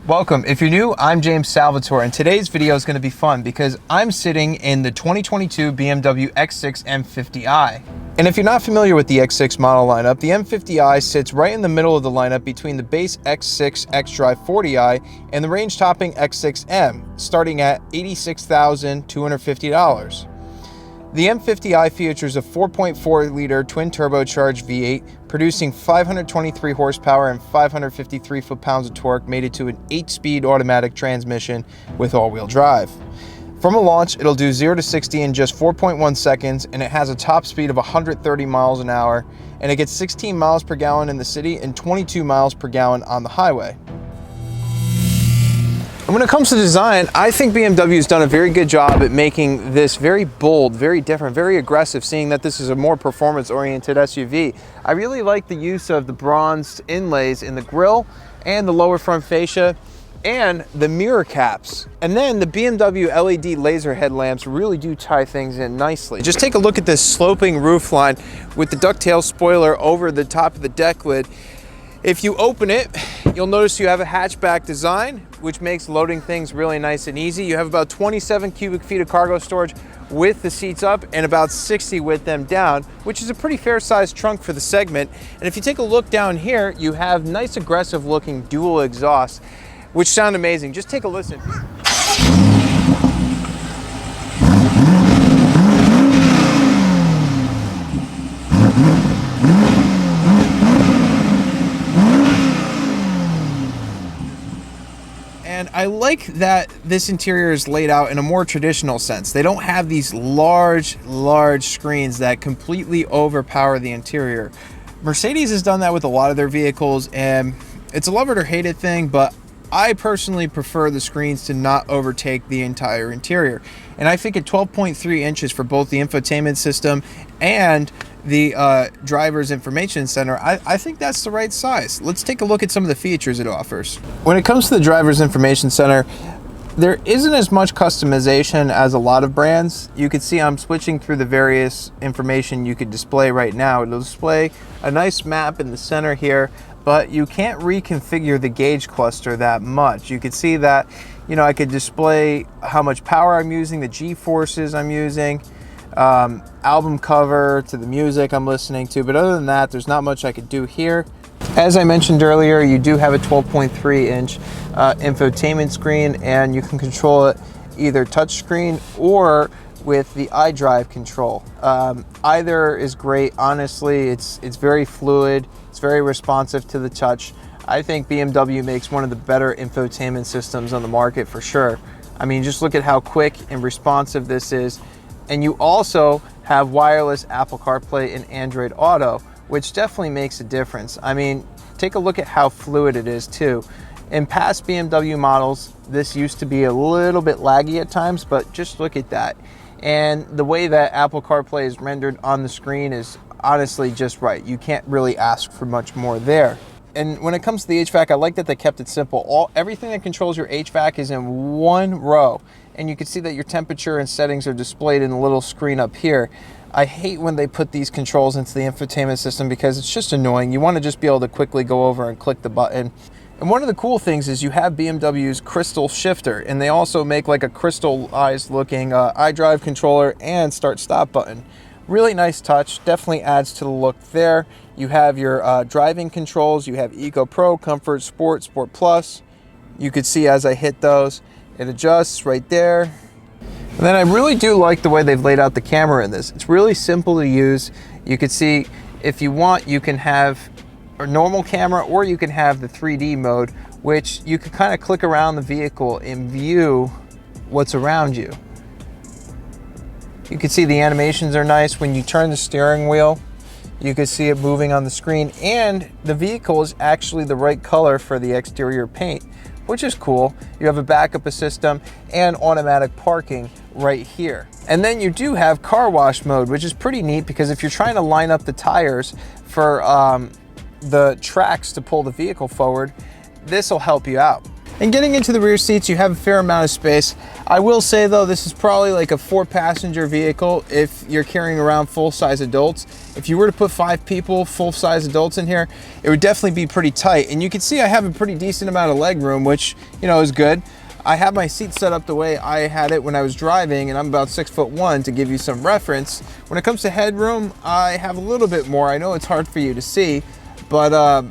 Welcome. If you're new, I'm James Salvatore, and today's video is going to be fun because I'm sitting in the 2022 BMW X6 M50i. And if you're not familiar with the X6 model lineup, the M50i sits right in the middle of the lineup between the base X6 xDrive 40i and the range-topping X6M, starting at $86,250. The M50i features a 4.4-liter twin-turbocharged V8, producing 523 horsepower and 553 foot-pounds of torque, mated to an 8-speed automatic transmission with all-wheel drive. From a launch, it'll do 0 to 60 in just 4.1 seconds, and it has a top speed of 130 miles an hour, and it gets 16 miles per gallon in the city and 22 miles per gallon on the highway. And when it comes to design, I think BMW's done a very good job at making this very bold, very different, very aggressive, seeing that this is a more performance-oriented SUV. I really like the use of the bronzed inlays in the grille and the lower front fascia and the mirror caps. And then the BMW LED laser headlamps really do tie things in nicely. Just take a look at this sloping roofline with the ducktail spoiler over the top of the deck lid. If you open it, you'll notice you have a hatchback design, which makes loading things really nice and easy. You have about 27 cubic feet of cargo storage with the seats up and about 60 with them down, which is a pretty fair sized trunk for the segment. And if you take a look down here, you have nice aggressive looking dual exhausts, which sound amazing. Just take a listen. And I like that this interior is laid out in a more traditional sense. They don't have these large screens that completely overpower the interior. Mercedes has done that with a lot of their vehicles, and it's a love it or hate it thing, but I personally prefer the screens to not overtake the entire interior. And I think at 12.3 inches for both the infotainment system and the driver's information center, I think that's the right size. Let's take a look at some of the features it offers. When it comes to the driver's information center, there isn't as much customization as a lot of brands. You can see I'm switching through the various information you could display right now. It'll display a nice map in the center here, but you can't reconfigure the gauge cluster that much. You can see that, you know, I could display how much power I'm using, the G-forces I'm using, album cover to the music I'm listening to, but other than that, there's not much I could do here. As I mentioned earlier, you do have a 12.3 inch infotainment screen, and you can control it either touchscreen or with the iDrive control. Either is great. Honestly, it's very fluid. It's very responsive to the touch. I think BMW makes one of the better infotainment systems on the market for sure. I mean, just look at how quick and responsive this is. And you also have wireless Apple CarPlay and Android Auto, which definitely makes a difference. I mean, take a look at how fluid it is too. In past BMW models, this used to be a little bit laggy at times, but just look at that. And the way that Apple CarPlay is rendered on the screen is honestly just right. You can't really ask for much more there. And when it comes to the HVAC, I like that they kept it simple. Everything that controls your HVAC is in one row. And you can see that your temperature and settings are displayed in a little screen up here. I hate when they put these controls into the infotainment system because it's just annoying. You want to just be able to quickly go over and click the button. And one of the cool things is you have BMW's crystal shifter, and they also make like a crystallized looking iDrive controller and start-stop button. Really nice touch, definitely adds to the look there. You have your driving controls, you have Eco Pro, Comfort, Sport, Sport Plus. You could see as I hit those, it adjusts right there. And then I really do like the way they've laid out the camera in this. It's really simple to use. You can see if you want, you can have a normal camera or you can have the 3D mode, which you can kind of click around the vehicle and view what's around you. You can see the animations are nice. When you turn the steering wheel, you can see it moving on the screen, and the vehicle is actually the right color for the exterior paint, which is cool. You have a backup system and automatic parking right here. And then you do have car wash mode, which is pretty neat because if you're trying to line up the tires for the tracks to pull the vehicle forward, this will help you out. And getting into the rear seats, you have a fair amount of space. I will say though, this is probably like a 4-passenger vehicle if you're carrying around full-size adults. If you were to put 5 people, full-size adults in here, it would definitely be pretty tight. And you can see I have a pretty decent amount of leg room, which, you know, is good. I have my seat set up the way I had it when I was driving, and I'm about 6'1" to give you some reference. When it comes to headroom, I have a little bit more. I know it's hard for you to see, but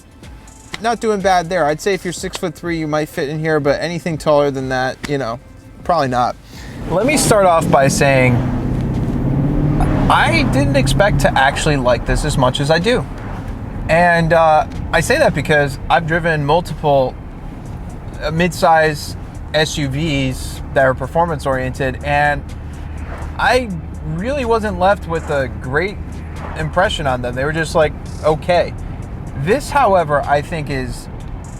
not doing bad there. I'd say if you're 6'3", you might fit in here, but anything taller than that, you know, probably not. Let me start off by saying I didn't expect to actually like this as much as I do. And I say that because I've driven multiple mid-size SUVs that are performance oriented, and I really wasn't left with a great impression on them. They were just like, okay. This, however, I think is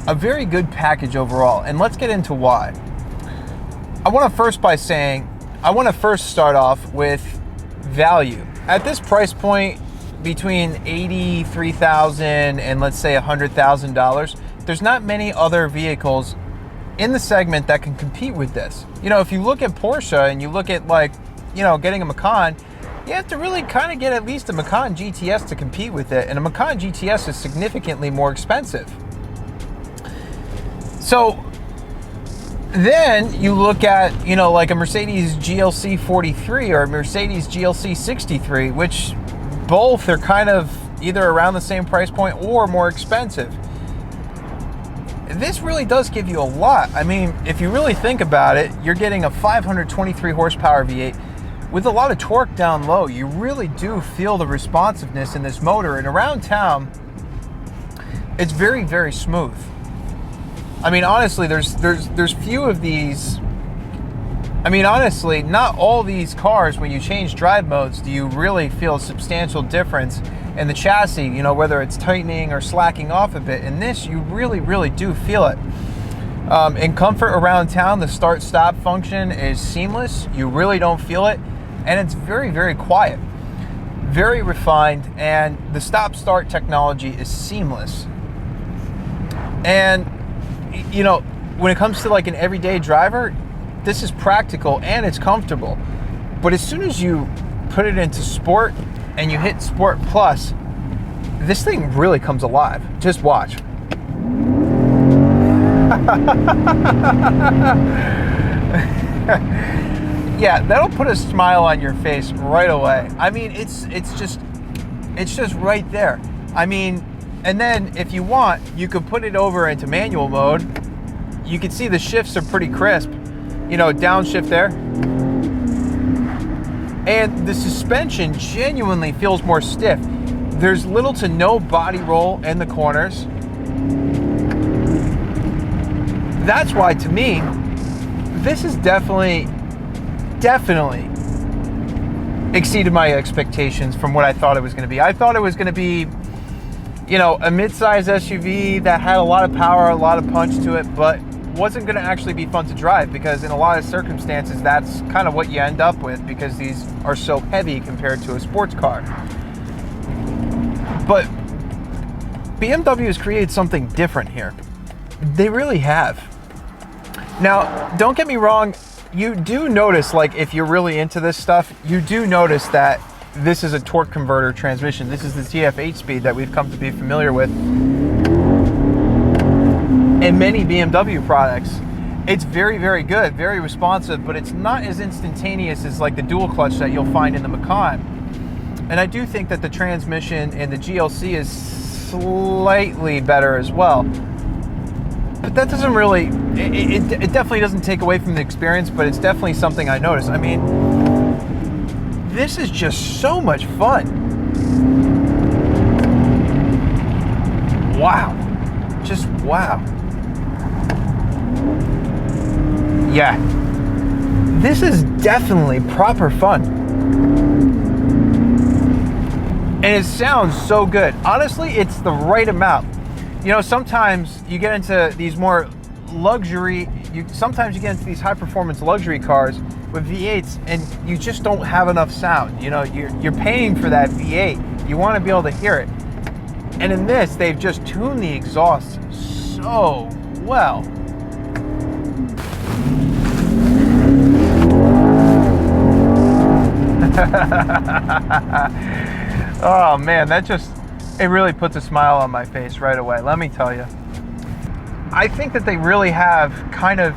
a very good package overall, and let's get into why. I want to first start off with value. At this price point, between $83,000 and let's say $100,000, there's not many other vehicles in the segment that can compete with this. You know, if you look at Porsche and you look at, like, you know, getting a Macan, you have to really kind of get at least a Macan GTS to compete with it, and a Macan GTS is significantly more expensive. So then you look at, you know, like a Mercedes GLC 43 or a Mercedes GLC 63, which both are kind of either around the same price point or more expensive. This really does give you a lot. I mean, if you really think about it, you're getting a 523 horsepower V8 with a lot of torque down low. You really do feel the responsiveness in this motor, and around town, it's very, very smooth. I mean, honestly, there's few of these. I mean, honestly, not all these cars, when you change drive modes, do you really feel a substantial difference in the chassis, you know, whether it's tightening or slacking off a bit. In this, you really, really do feel it. In comfort around town, the start-stop function is seamless. You really don't feel it. And it's very, very quiet, very refined, and the stop-start technology is seamless. And, you know, when it comes to like an everyday driver, this is practical and it's comfortable. But as soon as you put it into sport and you hit Sport Plus, this thing really comes alive. Just watch. Yeah, that'll put a smile on your face right away. I mean, it's just right there. I mean, and then if you want, you could put it over into manual mode. You can see the shifts are pretty crisp. You know, downshift there. And the suspension genuinely feels more stiff. There's little to no body roll in the corners. That's why, to me, this is definitely exceeded my expectations from what I thought it was going to be. I thought it was going to be, you know, a mid-size SUV that had a lot of power, a lot of punch to it, but wasn't going to actually be fun to drive, because in a lot of circumstances, that's kind of what you end up with, because these are so heavy compared to a sports car. But BMW has created something different here. They really have. Now, don't get me wrong, you do notice, like, if you're really into this stuff, you do notice that this is a torque converter transmission. This is the TF 8-speed that we've come to be familiar with in many BMW products. It's very, very good, very responsive, but it's not as instantaneous as like the dual clutch that you'll find in the Macan. And I do think that the transmission in the GLC is slightly better as well. But that doesn't really, it definitely doesn't take away from the experience, but it's definitely something I noticed. I mean, this is just so much fun. Wow. Just wow. Yeah. This is definitely proper fun. And it sounds so good. Honestly, it's the right amount. You know, sometimes you get into these more luxury, sometimes you get into these high performance luxury cars with V8s and you just don't have enough sound. You know, you're paying for that V8. You want to be able to hear it. And in this, they've just tuned the exhaust so well. Oh man, it really puts a smile on my face right away, let me tell you. I think that they really have kind of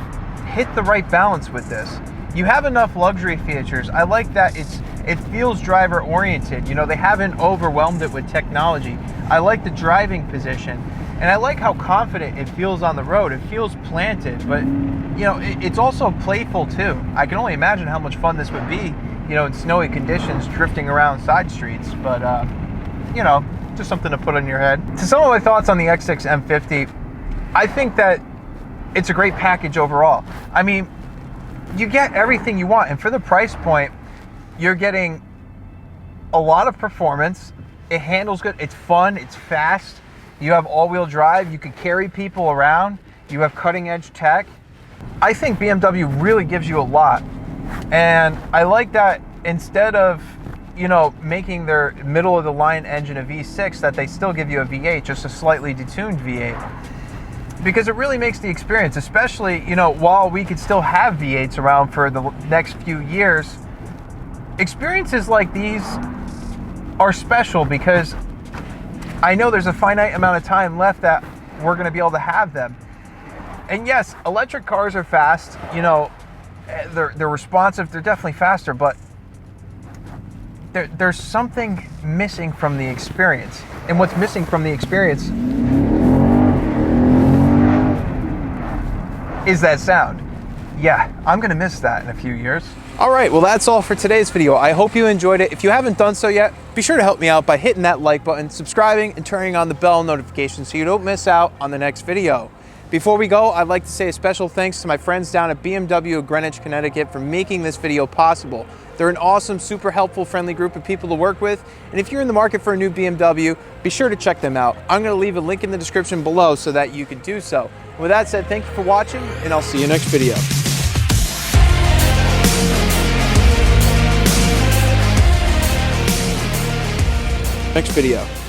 hit the right balance with this. You have enough luxury features. I like that it feels driver oriented. You know, they haven't overwhelmed it with technology. I like the driving position, and I like how confident it feels on the road. It feels planted, but you know, it's also playful too. I can only imagine how much fun this would be, you know, in snowy conditions, drifting around side streets. But you know, just something to put on your head. So some of my thoughts on the X6 M50. I think that it's a great package overall. I mean, you get everything you want, and for the price point, you're getting a lot of performance. It handles good, it's fun, it's fast. You have all-wheel drive, you can carry people around, you have cutting-edge tech. I think BMW really gives you a lot, and I like that instead of, you know, making their middle-of-the-line engine a V6, that they still give you a V8, just a slightly detuned V8. Because it really makes the experience, especially, you know, while we could still have V8s around for the next few years, experiences like these are special because I know there's a finite amount of time left that we're going to be able to have them. And yes, electric cars are fast, you know, they're responsive, they're definitely faster, but there's something missing from the experience. And what's missing from the experience is that sound. Yeah, I'm gonna miss that in a few years. All right, well that's all for today's video. I hope you enjoyed it. If you haven't done so yet, be sure to help me out by hitting that like button, subscribing, and turning on the bell notification so you don't miss out on the next video. Before we go, I'd like to say a special thanks to my friends down at BMW of Greenwich, Connecticut for making this video possible. They're an awesome, super helpful, friendly group of people to work with. And if you're in the market for a new BMW, be sure to check them out. I'm gonna leave a link in the description below so that you can do so. With that said, thank you for watching, and I'll see you next video. Next video.